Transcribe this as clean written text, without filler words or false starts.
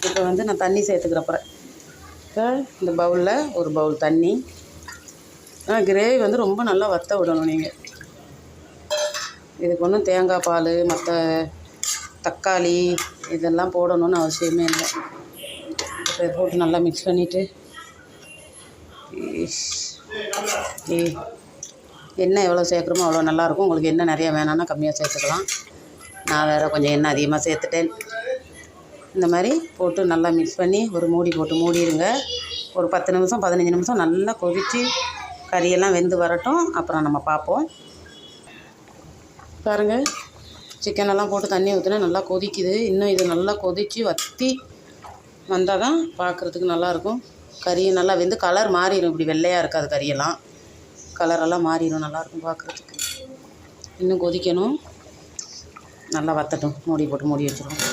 இப்போ வந்து நான் தண்ணி சேர்த்துக்கிறப்பறேன். இப்போ இந்த பவுலில் ஒரு பவுல் தண்ணி. கிரேவி வந்து ரொம்ப நல்லா வற்ற விடணும் நீங்கள். இதுக்கு ஒன்றும் தேங்காய் பால் மற்ற தக்காளி இதெல்லாம் போடணும்னு அவசியமே இல்லை. இதை போட்டு நல்லா மிக்ஸ் பண்ணிவிட்டு எண்ணெய் எவ்வளோ சேர்க்குறோமோ அவ்வளோ நல்லாயிருக்கும். உங்களுக்கு எண்ணெய் நிறையா வேணான்னா கம்மியாக சேர்த்துக்கலாம். நான் வேறு கொஞ்சம் எண்ணெய் அதிகமாக சேர்த்துட்டேன். இந்த மாதிரி போட்டு நல்லா மிக்ஸ் பண்ணி ஒரு மூடி போட்டு மூடிடுங்க. ஒரு 10 நிமிஷம் 15 நிமிஷம் நல்லா கொதித்து கறியெல்லாம் வெந்து வரட்டும். அப்புறம் நம்ம பார்ப்போம். பாருங்கள், சிக்கனெல்லாம் போட்டு தண்ணி ஊற்றினா நல்லா கொதிக்குது. இன்னும் இது நல்லா கொதித்து வற்றி வந்தால் தான் பார்க்குறதுக்கு நல்லாயிருக்கும். கறி நல்லா வெந்து கலர் மாறிடும். இப்படி வெள்ளையாக இருக்காது, கறியெல்லாம் கலரெல்லாம் மாறிடும், நல்லாயிருக்கும் பார்க்குறதுக்கு. இன்னும் கொதிக்கணும், நல்லா வற்றட்டும். மூடி போட்டு மூடி வச்சுருவோம்.